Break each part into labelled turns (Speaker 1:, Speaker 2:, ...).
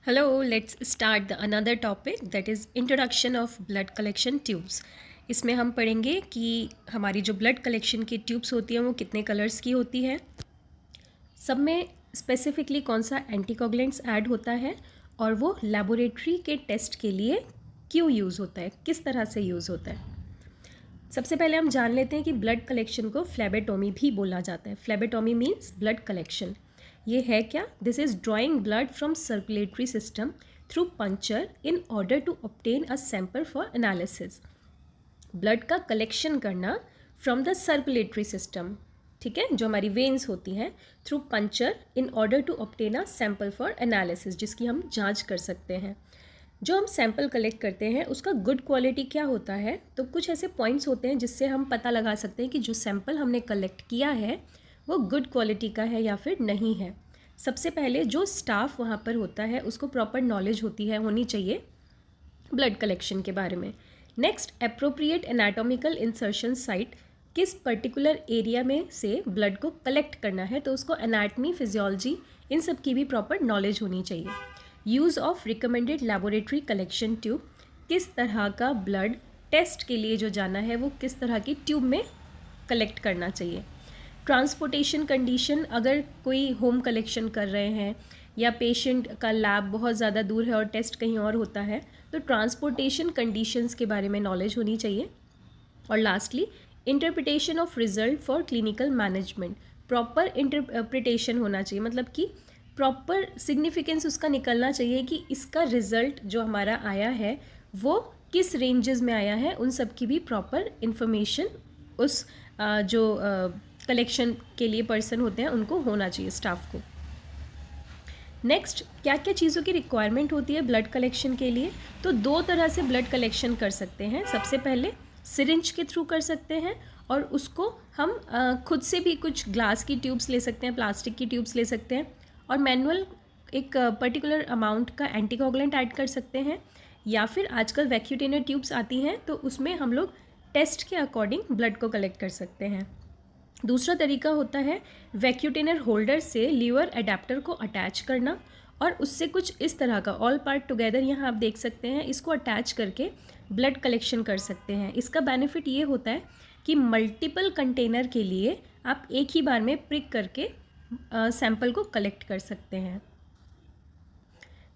Speaker 1: Hello, let's start the another topic that is introduction of blood collection tubes. इसमें हम पढ़ेंगे कि हमारी जो ब्लड कलेक्शन की ट्यूब्स होती हैं वो कितने कलर्स की होती है, सब में स्पेसिफिकली कौन सा एंटीकोगुलेंट्स ऐड होता है और वो लेबोरेटरी के टेस्ट के लिए क्यों यूज़ होता है, किस तरह से यूज़ होता है। सबसे पहले हम जान लेते हैं कि ब्लड कलेक्शन को फ्लेबेटोमी भी बोला जाता है। Phlebotomy means blood collection. ये है क्या? This is drawing blood from circulatory system through puncture in order to obtain a sample for analysis. Blood का कलेक्शन करना फ्रॉम द सर्कुलेटरी सिस्टम, ठीक है, जो हमारी वेन्स होती हैं, through puncture in order to obtain a sample for analysis, जिसकी हम जांच कर सकते हैं। जो हम सैंपल कलेक्ट करते हैं उसका गुड क्वालिटी क्या होता है, तो कुछ ऐसे पॉइंट्स होते हैं जिससे हम पता लगा सकते हैं कि जो सैंपल हमने कलेक्ट किया है वो गुड क्वालिटी का है या फिर नहीं है। सबसे पहले जो स्टाफ वहाँ पर होता है उसको प्रॉपर नॉलेज होनी चाहिए ब्लड कलेक्शन के बारे में। Next, appropriate anatomical insertion site, किस पर्टिकुलर एरिया में से ब्लड को कलेक्ट करना है तो उसको एनाटमी, फिजियोलॉजी, इन सब की भी प्रॉपर नॉलेज होनी चाहिए। Use of recommended laboratory collection tube, किस तरह का ब्लड टेस्ट के लिए जो जाना है वो किस तरह की ट्यूब में कलेक्ट करना चाहिए। ट्रांसपोर्टेशन कंडीशन, अगर कोई होम कलेक्शन कर रहे हैं या पेशेंट का लैब बहुत ज़्यादा दूर है और टेस्ट कहीं और होता है तो ट्रांसपोर्टेशन कंडीशंस के बारे में नॉलेज होनी चाहिए। और lastly, interpretation of result for clinical management, proper interpretation होना चाहिए, मतलब कि प्रॉपर सिग्निफिकेंस उसका निकलना चाहिए कि इसका रिज़ल्ट जो हमारा आया है वो किस रेंजेस में आया है, उन सब की भी प्रॉपर इन्फॉर्मेशन उस जो कलेक्शन के लिए पर्सन होते हैं उनको होना चाहिए, स्टाफ को। नेक्स्ट, क्या क्या चीज़ों की रिक्वायरमेंट होती है ब्लड कलेक्शन के लिए, तो दो तरह से ब्लड कलेक्शन कर सकते हैं। सबसे पहले सिरिंज के थ्रू कर सकते हैं और उसको हम खुद से भी कुछ ग्लास की ट्यूब्स ले सकते हैं, प्लास्टिक की ट्यूब्स ले सकते हैं और मैनुअल एक पर्टिकुलर अमाउंट का एंटीकोगुलेंट ऐड कर सकते हैं, या फिर आजकल वैक्यूटेनर ट्यूब्स आती हैं तो उसमें हम लोग टेस्ट के अकॉर्डिंग ब्लड को कलेक्ट कर सकते हैं। दूसरा तरीका होता है वैक्यूटेनर होल्डर से लीवर अडेप्टर को अटैच करना और उससे कुछ इस तरह का ऑल पार्ट टुगेदर, यहाँ आप देख सकते हैं, इसको अटैच करके ब्लड कलेक्शन कर सकते हैं। इसका बेनिफिट ये होता है कि मल्टीपल कंटेनर के लिए आप एक ही बार में प्रिक करके सैंपल को कलेक्ट कर सकते हैं।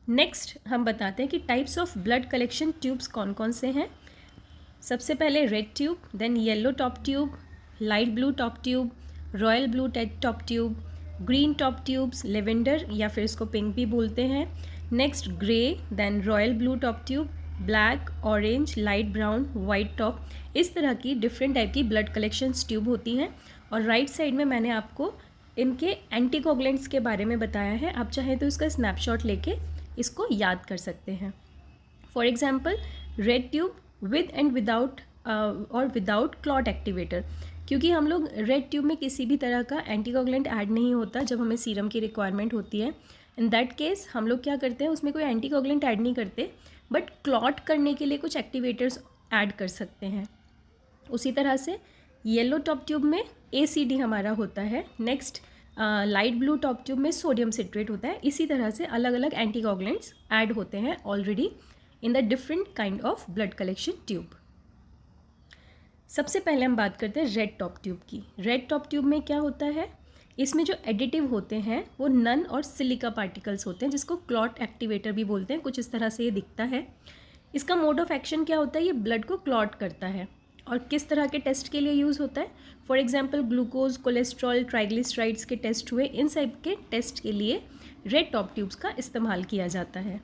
Speaker 1: नेक्स्ट हम बताते हैं कि types of blood collection tubes कौन कौन से हैं। सबसे पहले red tube, then yellow top tube, light blue top tube, royal blue top tube, green top tubes, lavender या फिर इसको पिंक भी बोलते हैं। Next grey, then royal blue top tube, black, orange, light brown, white top, इस तरह की different type की ब्लड कलेक्शन ट्यूब होती हैं। और राइट साइड में मैंने आपको इनके एंटीकोगुलेंट्स के बारे में बताया है, आप चाहें तो इसका स्नैपशॉट लेके इसको याद कर सकते हैं। For example, red tube with and without और विदाउट क्लॉट एक्टिवेटर, क्योंकि हम लोग रेड ट्यूब में किसी भी तरह का एंटीकोगुलेंट ऐड नहीं होता जब हमें सीरम की रिक्वायरमेंट होती है। इन दैट केस हम लोग क्या करते हैं, उसमें कोई एंटीकोगुलेंट ऐड नहीं करते, बट क्लॉट करने के लिए कुछ एक्टिवेटर्स ऐड कर सकते हैं। उसी तरह से येलो टॉप ट्यूब में ACD हमारा होता है। Next, light blue top tube में सोडियम सिट्रेट होता है। इसी तरह से अलग अलग एंटीकोगुलेंट्स ऐड होते हैं already in the different kind of blood collection tube. सबसे पहले हम बात करते हैं रेड टॉप ट्यूब की। रेड टॉप ट्यूब में क्या होता है, इसमें जो एडिटिव होते हैं वो नन और सिलिका पार्टिकल्स होते हैं, जिसको क्लॉट एक्टिवेटर भी बोलते हैं। कुछ इस तरह से ये दिखता है। इसका मोड ऑफ एक्शन क्या होता है, ये ब्लड को क्लॉट करता है। और किस तरह के टेस्ट के लिए यूज़ होता है, for example glucose, cholesterol, triglycerides के टेस्ट हुए, इन सब के टेस्ट के लिए रेड टॉप ट्यूब्स का इस्तेमाल किया जाता है।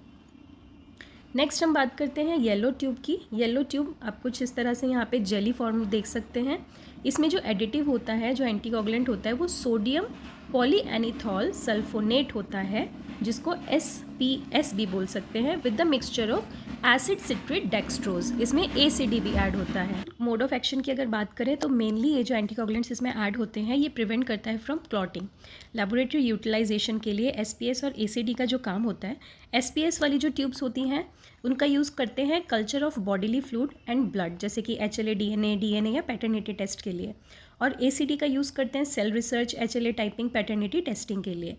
Speaker 1: नेक्स्ट हम बात करते हैं येलो ट्यूब की। येलो ट्यूब आप कुछ इस तरह से यहाँ पे जेली फॉर्म देख सकते हैं। इसमें जो एडिटिव होता है, जो एंटीकोगुलेंट होता है, वो सोडियम पॉलीएनीथॉल सल्फोनेट होता है, जिसको SPS भी बोल सकते हैं, with the mixture of acid citrate dextrose. इसमें ACD भी ऐड होता है। मोड ऑफ एक्शन की अगर बात करें तो मेनली ये जो एंटीकोगुलेंट्स इसमें ऐड होते हैं ये प्रिवेंट करता है फ्रॉम क्लॉटिंग। लेबोरेटरी यूटिलाइजेशन के लिए SPS और ACD का जो काम होता है, SPS वाली जो ट्यूब्स होती हैं उनका यूज़ करते हैं culture of bodily fluid and blood, जैसे कि HLA, DNA या पैटर्निटी टेस्ट के लिए। और ACD का यूज़ करते हैं cell research, HLA typing, paternity testing के लिए।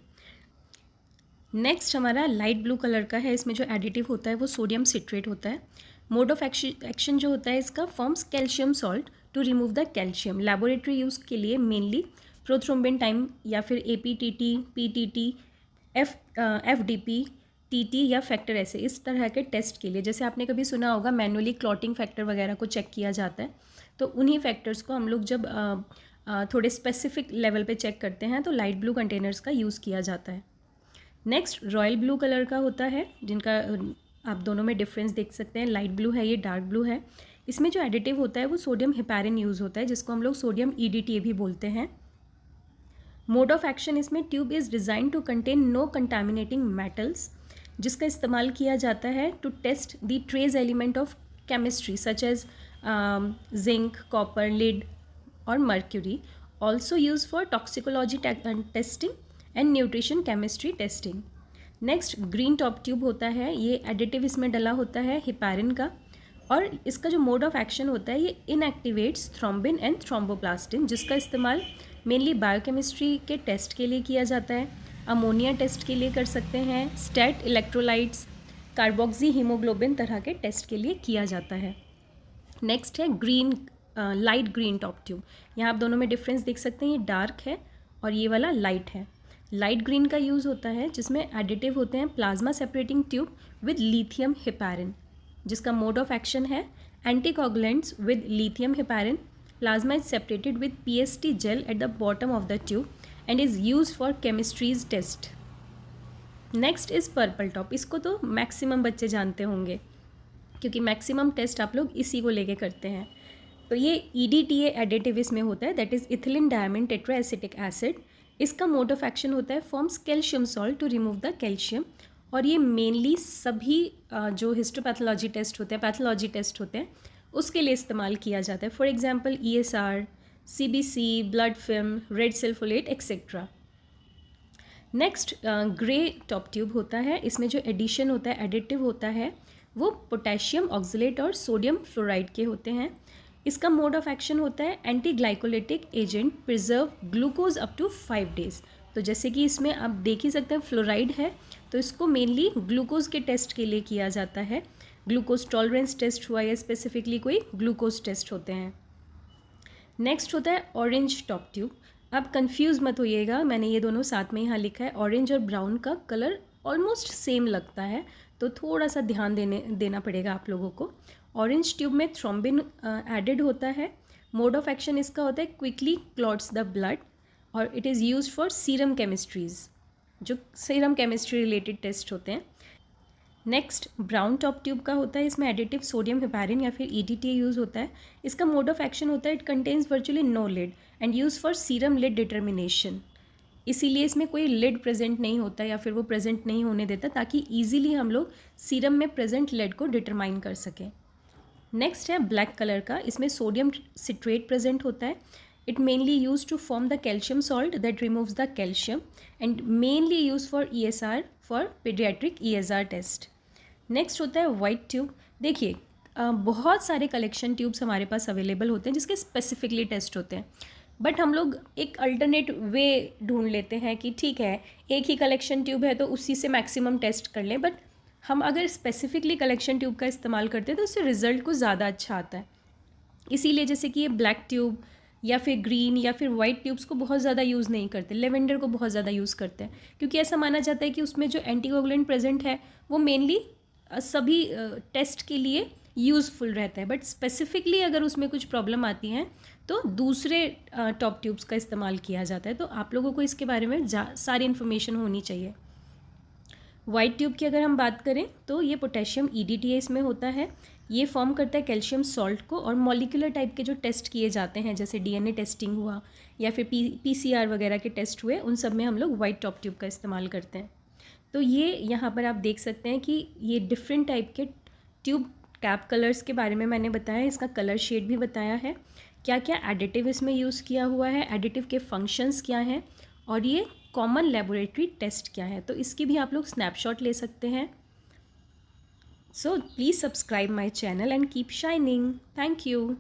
Speaker 1: नेक्स्ट हमारा लाइट ब्लू कलर का है। इसमें जो एडिटिव होता है वो सोडियम सिट्रेट होता है। मोड ऑफ एक्शन जो होता है इसका, forms calcium salt to remove the calcium. Laboratory use के लिए मेनली प्रोथ्रोम्बिन टाइम या फिर APTT, PTT, FDP, TT या फैक्टर ऐसे इस तरह के टेस्ट के लिए, जैसे आपने कभी सुना होगा मैनुअली क्लॉटिंग फैक्टर वगैरह को चेक किया जाता है, तो उन्हीं फैक्टर्स को हम लोग जब थोड़े स्पेसिफिक लेवल पे चेक करते हैं तो लाइट ब्लू कंटेनर्स का यूज़ किया जाता है। नेक्स्ट रॉयल ब्लू कलर का होता है, जिनका आप दोनों में डिफरेंस देख सकते हैं। लाइट ब्लू है, ये डार्क ब्लू है। इसमें जो एडिटिव होता है वो सोडियम हेपारिन यूज़ होता है, जिसको हम लोग सोडियम EDTA भी बोलते हैं। मोड ऑफ एक्शन इसमें, tube is design to contain no contaminating metals, जिसका इस्तेमाल किया जाता है to test the trace element of chemistry such as zinc, copper, lead और mercury. Also use for toxicology testing and nutrition chemistry testing. Next green top tube होता है, ये additive इसमें डला होता है हेपारिन का, और इसका जो मोड ऑफ एक्शन होता है ये इनएक्टिवेट्स थ्रोम्बिन एंड थ्रोम्बोप्लास्टिन, जिसका इस्तेमाल मेनली बायोकेमिस्ट्री के टेस्ट के लिए किया जाता है। अमोनिया टेस्ट के लिए कर सकते हैं, स्टेट इलेक्ट्रोलाइट्स, कार्बोक्सी हीमोग्लोबिन तरह के टेस्ट के लिए किया जाता है। नेक्स्ट है green, light green top tube. यहाँ आप दोनों में डिफरेंस देख सकते हैं, ये डार्क है और ये वाला लाइट है। लाइट ग्रीन का यूज़ होता है जिसमें एडिटिव होते हैं plasma separating tube with lithium heparin, जिसका मोड ऑफ एक्शन है anticoagulants with lithium heparin. Plasma is separated with PST gel at the bottom of the tube and is use for chemistries test. Next is purple top. इसको तो maximum बच्चे जानते होंगे क्योंकि maximum test आप लोग इसी को लेके करते हैं। तो ये EDTA एडिटिव इसमें होता है, that is ethylene diamine tetraacetic acid. इसका मोड ऑफ एक्शन होता है forms calcium salt to remove the calcium, और ये मेनली सभी जो हिस्टोपैथोलॉजी टेस्ट होते हैं, पैथोलॉजी टेस्ट होते हैं, उसके लिए इस्तेमाल किया जाता है। For example ESR, CBC, blood film, red cell folate etcetera. Next grey top tube होता है। इसमें जो एडिशन होता है, एडिटिव होता है, वो पोटेशियम ऑक्सलेट और सोडियम फ्लोराइड के होते हैं। इसका मोड ऑफ एक्शन होता है anti glycolytic agent, preserve glucose up to 5 days. तो जैसे कि इसमें आप देख ही सकते हैं फ्लोराइड है, तो इसको मेनली ग्लूकोज के टेस्ट के लिए किया जाता है। ग्लूकोज टॉलरेंस टेस्ट हुआ या स्पेसिफिकली कोई ग्लूकोज टेस्ट होते हैं। नेक्स्ट होता है ऑरेंज टॉप ट्यूब। अब कंफ्यूज मत होइएगा, मैंने ये दोनों साथ में यहाँ लिखा है। ऑरेंज और ब्राउन का कलर ऑलमोस्ट सेम लगता है, तो थोड़ा सा ध्यान देना पड़ेगा आप लोगों को। ऑरेंज ट्यूब में थ्रोम्बिन एडेड होता है। मोड ऑफ एक्शन इसका होता है क्विकली क्लॉट्स द ब्लड, और it is use for serum chemistries, जो सीरम केमिस्ट्री रिलेटेड टेस्ट होते हैं। नेक्स्ट ब्राउन टॉप ट्यूब का होता है, इसमें एडिटिव सोडियम हेपारिन या फिर EDTA यूज़ होता है। इसका मोड ऑफ एक्शन होता है it contains virtually no lead and use for serum lead determination. इसीलिए इसमें कोई लिड प्रेजेंट नहीं होता या फिर वो प्रेजेंट नहीं होने देता, ताकि ईजिली हम लोग सीरम में प्रेजेंट लिड को डिटरमाइन कर सकें। नेक्स्ट है ब्लैक कलर का। इसमें सोडियम सिट्रेट प्रेजेंट होता है। It mainly use to form the calcium salt that removes the calcium and mainly use for ESR, for paediatric ESR test. Next होता है वाइट ट्यूब। देखिए बहुत सारे कलेक्शन ट्यूब्स हमारे पास अवेलेबल होते हैं जिसके स्पेसिफिकली टेस्ट होते हैं, बट हम लोग एक अल्टरनेट वे ढूंढ लेते हैं कि ठीक है एक ही कलेक्शन ट्यूब है तो उसी से मैक्सिमम टेस्ट कर लें, बट हम अगर स्पेसिफिकली कलेक्शन ट्यूब का इस्तेमाल करते हैं तो उससे रिज़ल्ट कुछ ज़्यादा अच्छा आता है। इसीलिए जैसे कि ये ब्लैक ट्यूब या फिर ग्रीन या फिर वाइट ट्यूब्स को बहुत ज़्यादा यूज़ नहीं करते, लेवेंडर को बहुत ज़्यादा यूज़ करते हैं, क्योंकि ऐसा माना जाता है कि उसमें जो एंटीकोगुलेंट प्रेजेंट है वो मेनली सभी टेस्ट के लिए यूज़फुल रहता है, बट स्पेसिफिकली अगर उसमें कुछ प्रॉब्लम आती हैं तो दूसरे टॉप ट्यूब्स का इस्तेमाल किया जाता है। तो आप लोगों को इसके बारे में सारी इन्फॉर्मेशन होनी चाहिए। वाइट ट्यूब की अगर हम बात करें तो ये पोटेशियम EDTA इसमें होता है। ये फॉर्म करता है कैल्शियम सॉल्ट को, और मॉलिक्यूलर टाइप के जो टेस्ट किए जाते हैं जैसे DNA टेस्टिंग हुआ या फिर PCR वगैरह के टेस्ट हुए, उन सब में हम लोग वाइट टॉप ट्यूब का इस्तेमाल करते हैं। तो ये यहाँ पर आप देख सकते हैं कि ये डिफरेंट टाइप के ट्यूब कैप कलर्स के बारे में मैंने बताया, इसका कलर शेड भी बताया है, क्या क्या एडिटिव इसमें यूज़ किया हुआ है, एडिटिव के फंक्शंस क्या हैं, और ये कॉमन लेबोरेटरी टेस्ट क्या है। तो इसकी भी आप लोग स्नैपशॉट ले सकते हैं। So please subscribe my channel and keep shining. Thank you.